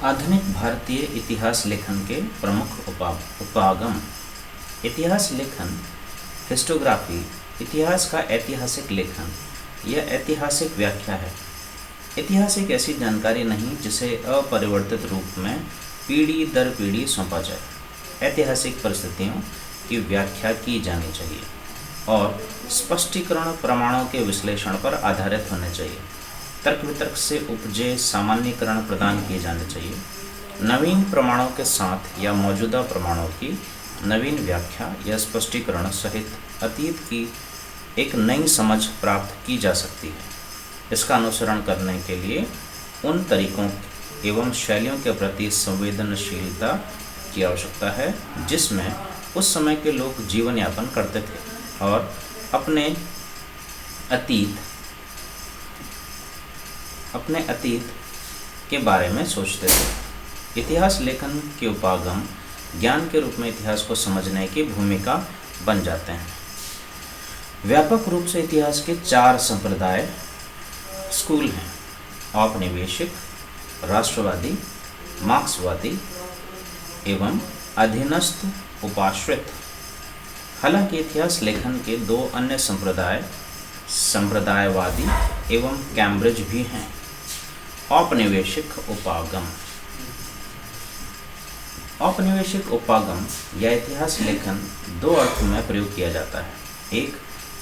आधुनिक भारतीय इतिहास लेखन के प्रमुख उपागम। इतिहास लेखन, हिस्टोग्राफी, इतिहास का ऐतिहासिक लेखन यह ऐतिहासिक व्याख्या है। इतिहास एक ऐसी जानकारी नहीं जिसे अपरिवर्तित रूप में पीढ़ी दर पीढ़ी सौंपा जाए। ऐतिहासिक परिस्थितियों की व्याख्या की जानी चाहिए और स्पष्टीकरण प्रमाणों के विश्लेषण पर आधारित होने चाहिए। तर्क वितर्क से उपजे सामान्यीकरण प्रदान किए जाने चाहिए। नवीन प्रमाणों के साथ या मौजूदा प्रमाणों की नवीन व्याख्या या स्पष्टीकरण सहित अतीत की एक नई समझ प्राप्त की जा सकती है। इसका अनुसरण करने के लिए उन तरीकों एवं शैलियों के प्रति संवेदनशीलता की आवश्यकता है जिसमें उस समय के लोग जीवन यापन करते थे और अपने अतीत के बारे में सोचते थे। इतिहास लेखन के उपागम ज्ञान के रूप में इतिहास को समझने की भूमिका बन जाते हैं। व्यापक रूप से इतिहास के 4 संप्रदाय स्कूल हैं: औपनिवेशिक, राष्ट्रवादी, मार्क्सवादी एवं अधीनस्थ उपाश्रित। हालांकि इतिहास लेखन के 2 अन्य संप्रदाय संप्रदायवादी एवं कैम्ब्रिज भी हैं। औपनिवेशिक उपागम। औपनिवेशिक उपागम या इतिहास लेखन 2 अर्थों में प्रयोग किया जाता है। एक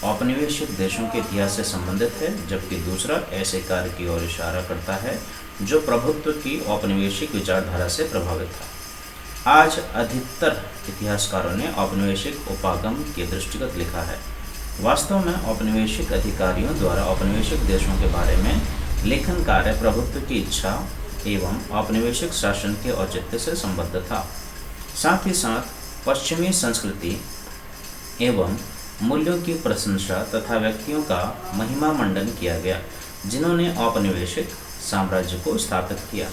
औपनिवेशिक देशों के इतिहास से संबंधित है, जबकि दूसरा ऐसे कार्य की ओर इशारा करता है जो प्रभुत्व की औपनिवेशिक विचारधारा से प्रभावित था। आज अधिकतर इतिहासकारों ने औपनिवेशिक उपागम के दृष्टिगत लिखा है। वास्तव में औपनिवेशिक अधिकारियों द्वारा औपनिवेशिक देशों के बारे में लेखन कार्य प्रभुत्व की इच्छा एवं औपनिवेशिक शासन के औचित्य से संबद्ध था। साथ ही साथ पश्चिमी संस्कृति एवं मूल्यों की प्रशंसा तथा व्यक्तियों का महिमा मंडन किया गया जिन्होंने औपनिवेशिक साम्राज्य को स्थापित किया।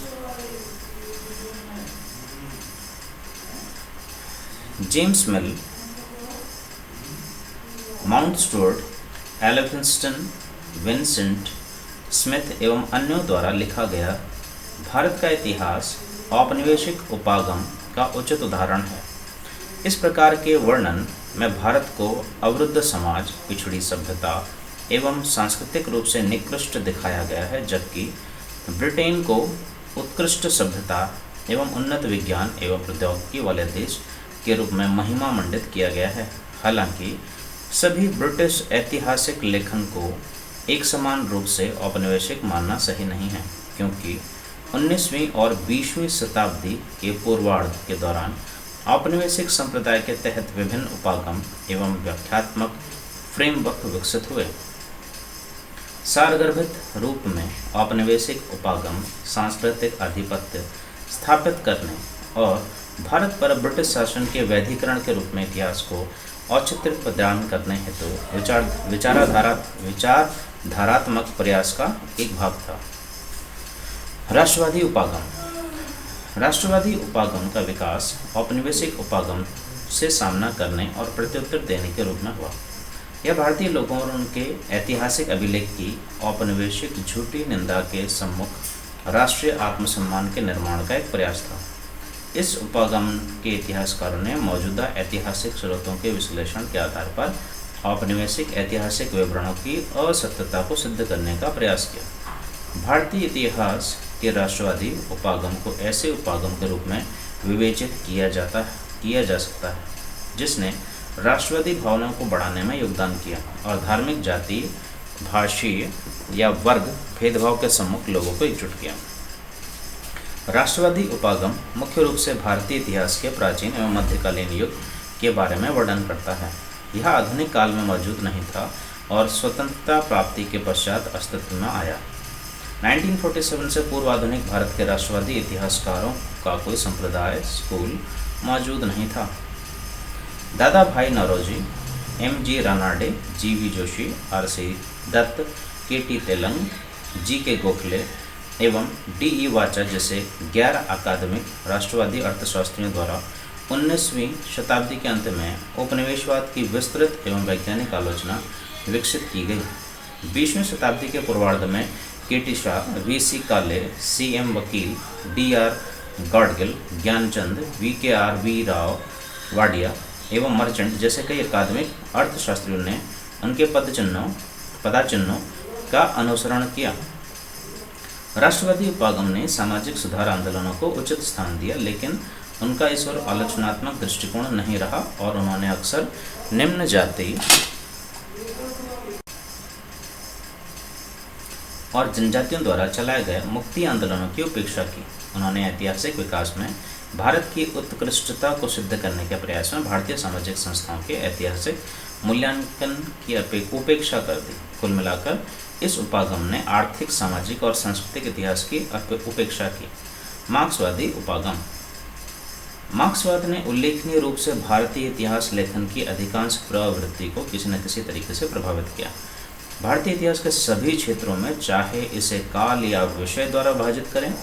जेम्स मिल, mount Stuart, Elphinstone, Vincent Smith एवं अन्यों द्वारा लिखा गया भारत का इतिहास औपनिवेशिक उपागम का उचित उदाहरण है। इस प्रकार के वर्णन में भारत को अवरुद्ध समाज, पिछड़ी सभ्यता एवं सांस्कृतिक रूप से निकृष्ट दिखाया गया है, जबकि ब्रिटेन को उत्कृष्ट सभ्यता एवं उन्नत विज्ञान एवं प्रौद्योगिकी वाले देश के रूप में महिमा मंडित किया गया है। हालांकि सभी ब्रिटिश ऐतिहासिक लेखन को एक समान रूप से औपनिवेशिक मानना सही नहीं है, क्योंकि 19वीं और 20वीं शताब्दी के पूर्वार्ध के दौरान औपनिवेशिक संप्रदाय के तहत विभिन्न उपागम एवं व्याख्यात्मक फ्रेमवर्क विकसित हुए। सारगर्भित रूप में औपनिवेशिक उपागम सांस्कृतिक आधिपत्य स्थापित करने और भारत पर ब्रिटिश शासन के वैधीकरण के रूप में इतिहास को औचित्य प्रदान करने हेतु विचारधारात्मक प्रयास का एक भाग था। राष्ट्रवादी उपागम। राष्ट्रवादी उपागम का विकास औपनिवेशिक उपागम से सामना करने और प्रत्युत्तर देने के रूप में हुआ। यह भारतीय लोगों और उनके ऐतिहासिक अभिलेख की औपनिवेशिक झूठी निंदा के सम्मुख राष्ट्रीय आत्मसम्मान के निर्माण का एक प्रयास था। इस उपागम के इतिहासकारों ने मौजूदा ऐतिहासिक स्रोतों के विश्लेषण के आधार पर औपनिवेशिक ऐतिहासिक विवरणों की असत्यता को सिद्ध करने का प्रयास किया। भारतीय इतिहास के राष्ट्रवादी उपागम को ऐसे उपागम के रूप में विवेचित किया जा सकता है जिसने राष्ट्रवादी भावनाओं को बढ़ाने में योगदान किया और धार्मिक, जाति, भाषीय या वर्ग भेदभाव के सम्मुख लोगों को एकजुट किया। राष्ट्रवादी उपागम मुख्य रूप से भारतीय इतिहास के प्राचीन एवं मध्यकालीन युग के बारे में वर्णन करता है। यह आधुनिक काल में मौजूद नहीं था और स्वतंत्रता प्राप्ति के पश्चात अस्तित्व में आया। 1947 से पूर्व आधुनिक भारत के राष्ट्रवादी इतिहासकारों का कोई संप्रदाय स्कूल मौजूद नहीं था। दादा भाई Naoroji, M.G. Ranade, G.V. Joshi, R.C. Dutt, K.T. Telang, G.K. Gokhale एवं D.E. वाचा जैसे 11 अकादमिक राष्ट्रवादी अर्थशास्त्रियों द्वारा 19वीं शताब्दी के अंत में उपनिवेशवाद की विस्तृत एवं वैज्ञानिक आलोचना विकसित की गई। 20वीं शताब्दी के पूर्वार्ध में के टी शाह, V.C. काले, C.M. वकील, D.R. गॉडगिल, ज्ञानचंद, VKR राव वाडिया एवं मर्चेंट जैसे कई अकादमिक अर्थशास्त्रियों ने उनके पदाचिन्हों का अनुसरण किया। राष्ट्रवादी उपागम ने सामाजिक सुधार आंदोलनों को उचित स्थान दिया, लेकिन उनका इस ओर आलोचनात्मक दृष्टिकोण नहीं रहा और उन्होंने अक्सर निम्न जाति और जनजातियों द्वारा चलाए गए मुक्ति आंदोलनों की उपेक्षा की। उन्होंने ऐतिहासिक विकास में भारत की उत्कृष्टता को सिद्ध करने के प्रयास में भारतीय सामाजिक संस्थाओं के ऐतिहासिक मूल्यांकन की उपेक्षा कर दी। कुल मिलाकर इस उपागम ने आर्थिक, सामाजिक और सांस्कृतिक इतिहास की उपेक्षा की। मार्क्सवादी उपागम। मार्क्सवाद ने उल्लेखनीय रूप से भारतीय इतिहास लेखन की अधिकांश प्रवृत्ति को किसी न किसी तरीके से प्रभावित किया। भारतीय इतिहास के सभी क्षेत्रों में, चाहे इसे काल या विषय द्वारा विभाजित करें,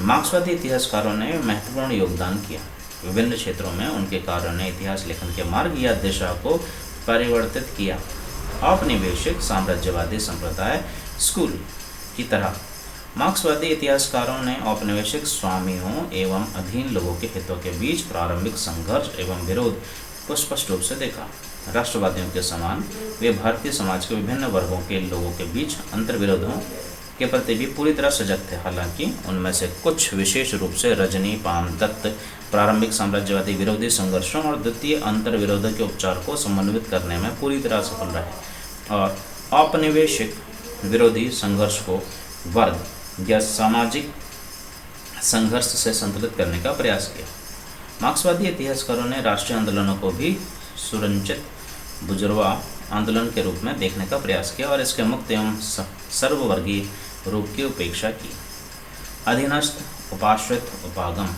मार्क्सवादी इतिहासकारों ने महत्वपूर्ण योगदान किया। विभिन्न क्षेत्रों में उनके कार्यों ने इतिहास लेखन के मार्ग या दिशा को परिवर्तित किया। औपनिवेशिक साम्राज्यवादी संप्रदाय स्कूल की तरह मार्क्सवादी इतिहासकारों ने औपनिवेशिक स्वामियों एवं अधीन लोगों के हितों के बीच प्रारंभिक संघर्ष एवं विरोध को स्पष्ट रूप से देखा। राष्ट्रवादियों के समान वे भारतीय समाज के विभिन्न वर्गों के लोगों के बीच अंतर्विरोधों के प्रति भी पूरी तरह सजग थे। हालांकि उनमें से कुछ, विशेष रूप से रजनी पाम दत्त, प्रारंभिक साम्राज्यवादी विरोधी संघर्षों और द्वितीय अंतर्विरोध के उपचार को समन्वित करने में पूरी तरह सफल रहे और औपनिवेशिक विरोधी संघर्ष को वर्ग या सामाजिक संघर्ष से संतुलित करने का प्रयास किया। मार्क्सवादी इतिहासकारों ने राष्ट्रीय आंदोलनों को भी सुरंचित बुजुर्वा आंदोलन के रूप में देखने का प्रयास किया और इसके मुक्त एवं सर्ववर्गीय रूप की उपेक्षा की। अधीनस्थ उपाश्रित उपागम।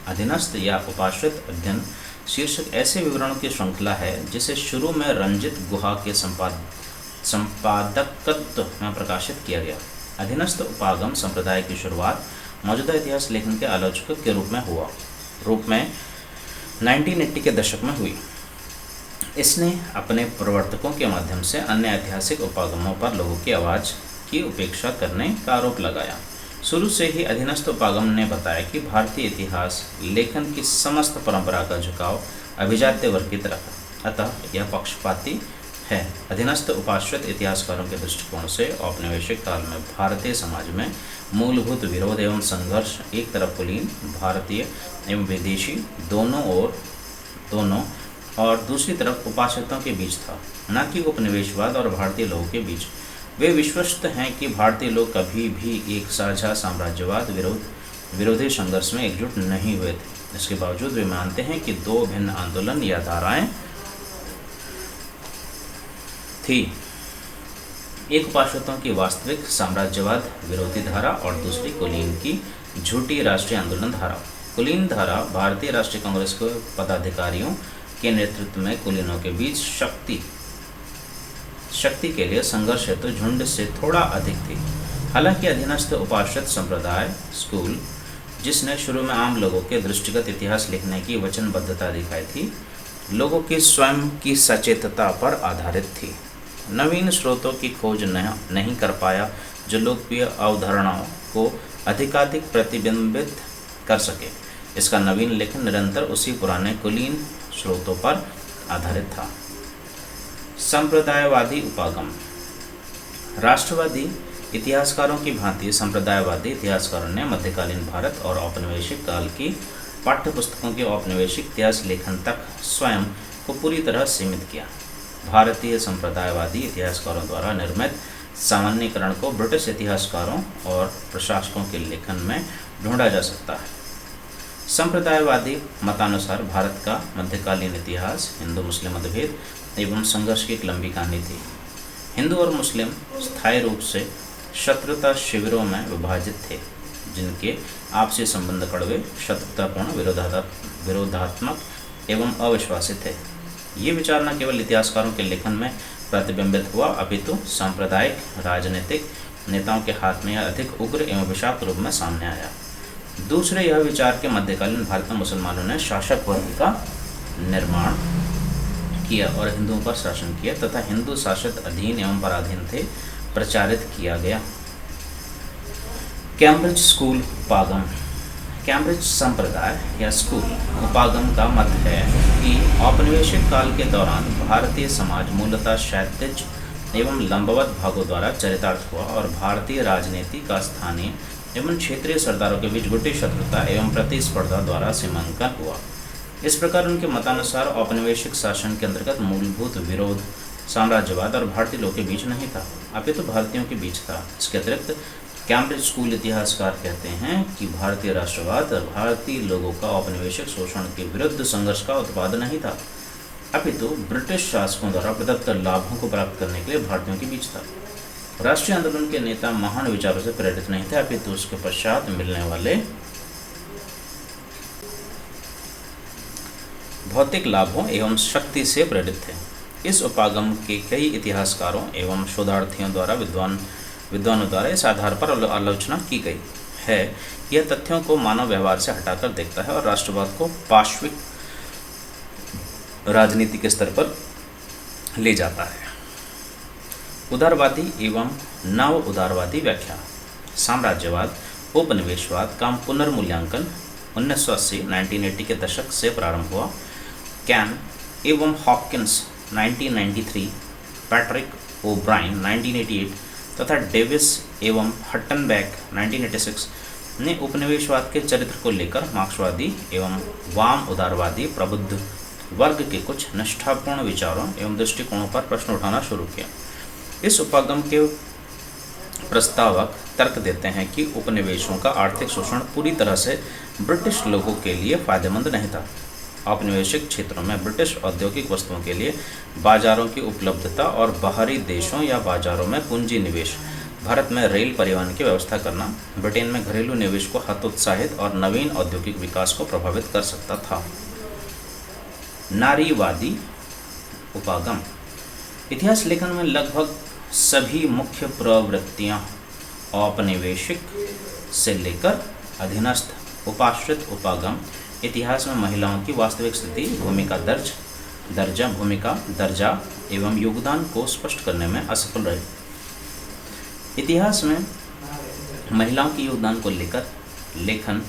अधीनस्थ या उपाश्रित अध्ययन शीर्षक ऐसे विवरणों की श्रृंखला है जिसे शुरू में रंजित गुहा के संपादकत्व में प्रकाशित किया गया। अधीनस्थ उपागम संप्रदाय की शुरुआत मौजूदा इतिहास लेखन के आलोचक के रूप में 1980 के दशक में हुई। इसने अपने प्रवर्तकों के माध्यम से अन्य ऐतिहासिक उपागमों पर लोगों की आवाज़ की उपेक्षा करने का आरोप लगाया। शुरू से ही अधीनस्थ उपागम ने बताया कि भारतीय इतिहास लेखन की समस्त परंपरा का झुकाव अभिजात्य वर्ग की तरफ है, अतः यह पक्षपाती है। अधीनस्थ उपाश्रित इतिहासकारों के दृष्टिकोण से औपनिवेशिक काल में भारतीय समाज में मूलभूत विरोध एवं संघर्ष एक तरफ कुलीन भारतीय एवं विदेशी दोनों और दूसरी तरफ उपाश्रितों के बीच था, न कि उपनिवेशवाद और भारतीय लोगों के बीच। वे विश्वस्त हैं कि भारतीय लोग कभी भी एक साझा साम्राज्यवाद विरोधी संघर्ष में एकजुट नहीं हुए थे। इसके बावजूद वे मानते हैं कि दो भिन्न आंदोलन या धाराएं थी, एक उपाश्रितों की वास्तविक साम्राज्यवाद विरोधी धारा और दूसरी कुलीन की झूठी राष्ट्रीय आंदोलन धारा। कुलीन धारा भारतीय राष्ट्रीय कांग्रेस के पदाधिकारियों के नेतृत्व में कुलीनों के बीच शक्ति के लिए संघर्ष हेतु झुंड से थोड़ा अधिक थी। हालांकि अधीनस्थ उपाश्रित संप्रदाय स्कूल, जिसने शुरू में आम लोगों के दृष्टिगत इतिहास लिखने की वचनबद्धता दिखाई थी, लोगों की स्वयं की सचेतता पर आधारित थी। नवीन स्रोतों की खोज नहीं कर पाया जो लोकप्रिय अवधारणाओं को अधिकाधिक प्रतिबिंबित कर सके। इसका नवीन लेखन निरंतर उसी पुराने कुलीन स्रोतों पर आधारित था। संप्रदायवादी उपागम। राष्ट्रवादी इतिहासकारों की भांति संप्रदायवादी इतिहासकारों ने मध्यकालीन भारत और औपनिवेशिक काल की पाठ्यपुस्तकों के औपनिवेशिक इतिहास लेखन तक स्वयं को पूरी तरह सीमित किया। भारतीय संप्रदायवादी इतिहासकारों द्वारा निर्मित सामान्यीकरण को ब्रिटिश इतिहासकारों और प्रशासकों के लेखन में ढूंढा जा सकता है। संप्रदायवादी मतानुसार भारत का मध्यकालीन इतिहास हिंदू मुस्लिम मतभेद एवं संघर्ष की एक लंबी कहानी थी। हिंदू और मुस्लिम स्थायी रूप से शत्रुता शिविरों में विभाजित थे, जिनके आपसी संबंध कड़वे, शत्रुतापूर्ण, विरोधात्मक एवं अविश्वासी थे। ये विचार न केवल इतिहासकारों के लेखन में प्रतिबिंबित हुआ, अपितु सांप्रदायिक राजनीतिक नेताओं के हाथ में यह अधिक उग्र एवं विषाक्त रूप में सामने आया। दूसरे यह विचार के मध्यकालीन भारत में मुसलमानों ने शासक वर्ग का निर्माण किया और हिंदुओं पर शासन किया तथा हिंदू शासित अधीन एवं पराधीन थे प्रचारित किया गया। कैम्ब्रिज स्कूल उपागम। कैम्ब्रिज संप्रदाय या स्कूल उपागम का मत है कि औपनिवेशिक काल के दौरान भारतीय समाज मूलतः क्षैतिज एवं लंबवत भागों द्वारा चरितार्थ हुआ और भारतीय राजनीति का स्थानीय एवं क्षेत्रीय सरदारों के बीच गुटी शत्रुता एवं प्रतिस्पर्धा द्वारा सीमांकन हुआ। इस प्रकार उनके मतानुसार औपनिवेशिक शासन के अंतर्गत मूलभूत विरोध साम्राज्यवाद और भारतीय लोगों के बीच नहीं था, अपितु भारतीयों के बीच था। इसके अतिरिक्त कैम्ब्रिज स्कूल इतिहासकार कहते हैं कि भारतीय राष्ट्रवाद और भारतीय लोगों का औपनिवेशिक शोषण के विरुद्ध संघर्ष का उत्पाद नहीं था, अपितु ब्रिटिश शासकों द्वारा प्रदत्त लाभों को प्राप्त करने के लिए भारतीयों के बीच था। राष्ट्रीय आंदोलन के नेता महान विचारों से प्रेरित नहीं थे, अपितु उसके पश्चात मिलने वाले भौतिक लाभों एवं शक्ति से प्रेरित थे। इस उपागम के कई इतिहासकारों एवं शोधार्थियों द्वारा विद्वानों द्वारा इस आधार पर आलोचना की गई है। यह तथ्यों को मानव व्यवहार से हटाकर देखता है और राष्ट्रवाद को पाश्विक राजनीति के स्तर पर ले जाता है। उदारवादी एवं नव उदारवादी व्याख्या। साम्राज्यवाद उपनिवेशवाद का पुनर्मूल्यांकन 1980 के दशक से प्रारंभ हुआ। कैन एवं हॉपकिंस 1993, पैट्रिक ओब्राइन 1988 तथा डेविस एवं हट्टनबैक 1986 ने उपनिवेशवाद के चरित्र को लेकर मार्क्सवादी एवं वाम उदारवादी प्रबुद्ध वर्ग के कुछ निष्ठापूर्ण विचारों एवं दृष्टिकोणों पर प्रश्न उठाना शुरू किया। इस उपागम के प्रस्तावक तर्क देते हैं कि उपनिवेशों का आर्थिक शोषण पूरी तरह से ब्रिटिश लोगों के लिए फायदेमंद नहीं था। औपनिवेशिक क्षेत्रों में ब्रिटिश औद्योगिक वस्तुओं के लिए बाजारों की उपलब्धता और बाहरी देशों या बाजारों में पूंजी निवेश, भारत में रेल परिवहन की व्यवस्था करना, ब्रिटेन में घरेलू निवेश को हतोत्साहित और नवीन औद्योगिक विकास को प्रभावित कर सकता था। नारीवादी उपागम। इतिहास लेखन में लगभग सभी मुख्य प्रवृत्तियां औपनिवेशिक से लेकर अधीनस्थ उपाश्रित उपागम इतिहास में महिलाओं की वास्तविक स्थिति, दर्जा एवं योगदान को स्पष्ट करने में असफल रहे। इतिहास में महिलाओं के योगदान को लेकर लेखन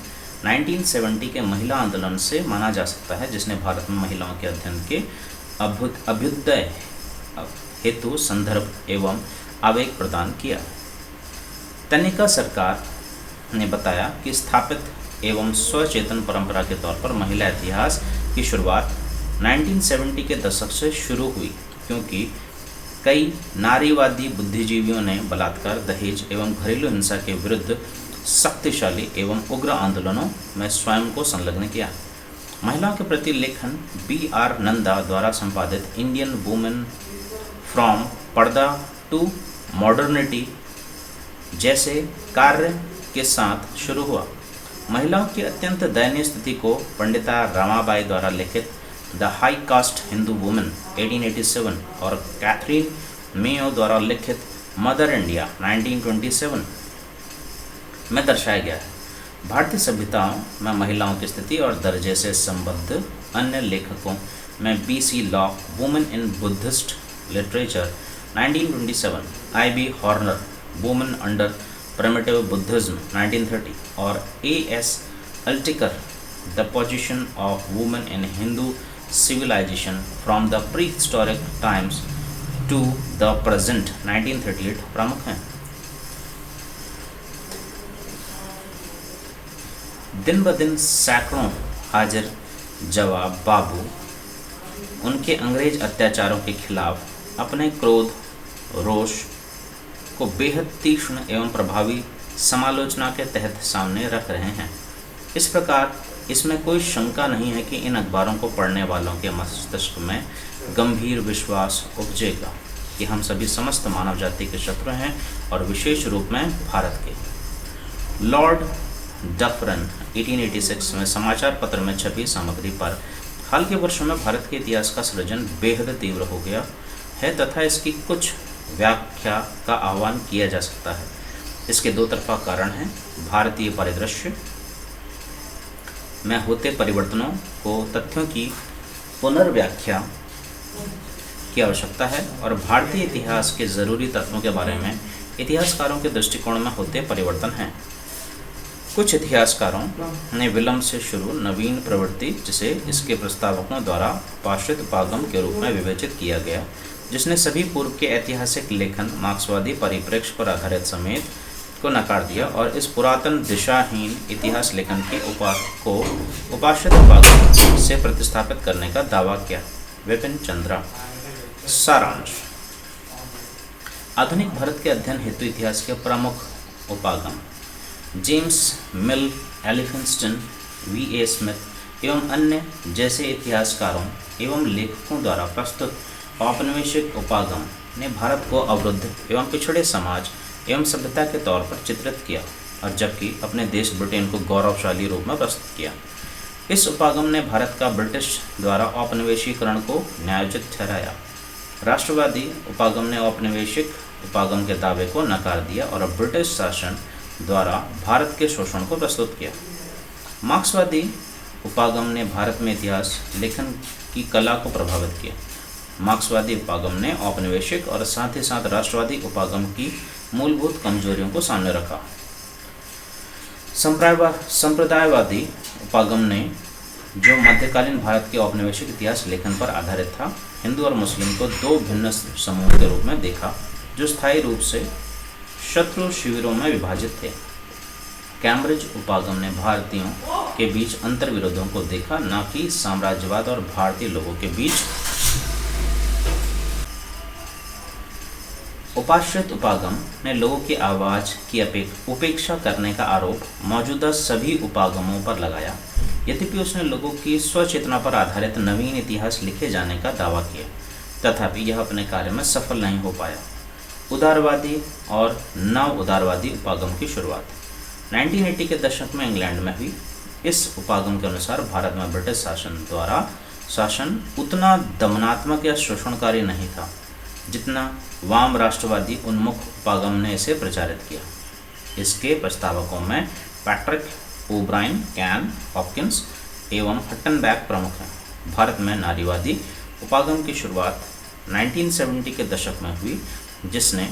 1970 के महिला आंदोलन से माना जा सकता है, जिसने भारत में महिलाओं के अध्ययन के अभ्युदय हेतु संदर्भ एवं आवेग प्रदान किया। तनिका सरकार ने बताया कि स्थापित एवं स्वचेतन परंपरा के तौर पर महिला इतिहास की शुरुआत 1970 के दशक से शुरू हुई, क्योंकि कई नारीवादी बुद्धिजीवियों ने बलात्कार, दहेज एवं घरेलू हिंसा के विरुद्ध शक्तिशाली एवं उग्र आंदोलनों में स्वयं को संलग्न किया। महिलाओं के प्रति लेखन B.R. नंदा द्वारा संपादित इंडियन वुमेन फ्रॉम पर्दा टू मॉडर्निटी जैसे कार्य के साथ शुरू हुआ। महिलाओं की अत्यंत दयनीय स्थिति को पंडिता रमाबाई द्वारा लिखित the high cast Hindu women 1887 और कैथरीन मेयो द्वारा लिखित मदर इंडिया 1927 में दर्शाया गया है। भारतीय सभ्यताओं में महिलाओं की स्थिति और दर्जे से संबद्ध अन्य लेखकों में B.C. Law women in Buddhist literature 1927, I.B. Horner women under primitive Buddhism 1930 और A.S. Altekar the position of women in Hindu civilization from the prehistoric times to the present 1938 प्रमुख हैं। दिन ब दिन सैकड़ों हाजिर जवाब बाबू उनके अंग्रेज अत्याचारों के खिलाफ अपने क्रोध रोष को बेहद तीक्ष्ण एवं प्रभावी समालोचना के तहत सामने रख रहे हैं। इस प्रकार इसमें कोई शंका नहीं है कि इन अखबारों को पढ़ने वालों के मस्तिष्क में गंभीर विश्वास उपजेगा कि हम सभी समस्त मानव जाति के शत्रु हैं और विशेष रूप में भारत के। लॉर्ड डफरन 1886 में समाचार पत्र में छपी सामग्री पर हाल के वर्षों में भारत के इतिहास का सृजन बेहद तीव्र हो गया है तथा इसकी कुछ व्याख्या का आह्वान किया जा सकता है। इसके दो तरफा कारण हैं। भारतीय परिदृश्य में होते परिवर्तनों को तथ्यों की पुनर्व्याख्या की आवश्यकता है और भारतीय इतिहास के ज़रूरी तत्वों के बारे में इतिहासकारों के दृष्टिकोण में होते परिवर्तन हैं। कुछ इतिहासकारों ने विलंब से शुरू नवीन प्रवृत्ति, जिसे इसके प्रस्तावकों द्वारा पाश्चात्य उपागम के रूप में विवेचित किया गया, जिसने सभी पूर्व के ऐतिहासिक लेखन मार्क्सवादी परिप्रेक्ष्य पर आधारित समेत को नकार दिया और इस पुरातन दिशाहीन इतिहास लेखन की को उपाश्चात्य उपागम से प्रतिस्थापित करने का दावा किया। विपिन चंद्रा। सारांश। आधुनिक भारत के अध्ययन हेतु इतिहास के प्रमुख उपागम जेम्स मिल, एलिफिंस्टन, वी.ए. स्मिथ एवं अन्य जैसे इतिहासकारों एवं लेखकों द्वारा प्रस्तुत औपनिवेशिक उपागम ने भारत को अवरुद्ध एवं पिछड़े समाज एवं सभ्यता के तौर पर चित्रित किया और जबकि अपने देश ब्रिटेन को गौरवशाली रूप में प्रस्तुत किया। इस उपागम ने भारत का ब्रिटिश द्वारा औपनिवेशीकरण को न्यायोचित ठहराया। राष्ट्रवादी उपागम ने औपनिवेशिक उपागम के दावे को नकार दिया और ब्रिटिश शासन द्वारा भारत के शोषण को प्रस्तुत किया। मार्क्सवादी उपागम ने भारत में इतिहास लेखन की कला को प्रभावित किया। मार्क्सवादी उपागम ने औपनिवेशिक और साथ ही साथ राष्ट्रवादी उपागम की मूलभूत कमजोरियों को सामने रखा। संप्रदायवादी उपागम ने, जो मध्यकालीन भारत के औपनिवेशिक इतिहास लेखन पर आधारित था, हिंदू और मुस्लिम को दो भिन्न समूह के रूप में देखा जो स्थायी रूप से शत्रु शिविरों में विभाजित थे। कैम्ब्रिज उपागम ने भारतीयों के बीच अंतर्विरोधों को देखा, न कि साम्राज्यवाद और भारतीय लोगों के बीच। उपाश्रित उपागम ने लोगों की आवाज़ की उपेक्षा करने का आरोप मौजूदा सभी उपागमों पर लगाया, यद्यपि उसने लोगों की स्वचेतना पर आधारित नवीन इतिहास लिखे जाने का दावा किया, तथापि यह अपने कार्य में सफल नहीं हो पाया। उदारवादी और नव उदारवादी उपागम की शुरुआत 1980 के दशक में इंग्लैंड में हुई। इस उपागम के अनुसार भारत में ब्रिटिश शासन उतना दमनात्मक या शोषणकारी नहीं था जितना वाम राष्ट्रवादी उन्मुख उपागम ने इसे प्रचारित किया। इसके प्रस्तावकों में पैट्रिक ओब्राइन, कैन, हॉपकिंस एवं हट्टनबैक प्रमुख हैं। भारत में नारीवादी उपागम की शुरुआत 1970 के दशक में हुई, जिसने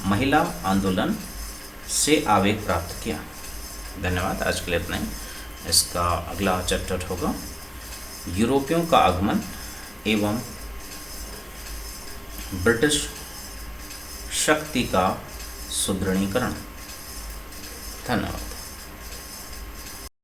महिला आंदोलन से आवेग प्राप्त किया। धन्यवाद। आज के लिए इतना ही। इसका अगला चैप्टर होगा यूरोपियों का आगमन एवं ब्रिटिश शक्ति का सुदृढ़ीकरण। धन्यवाद।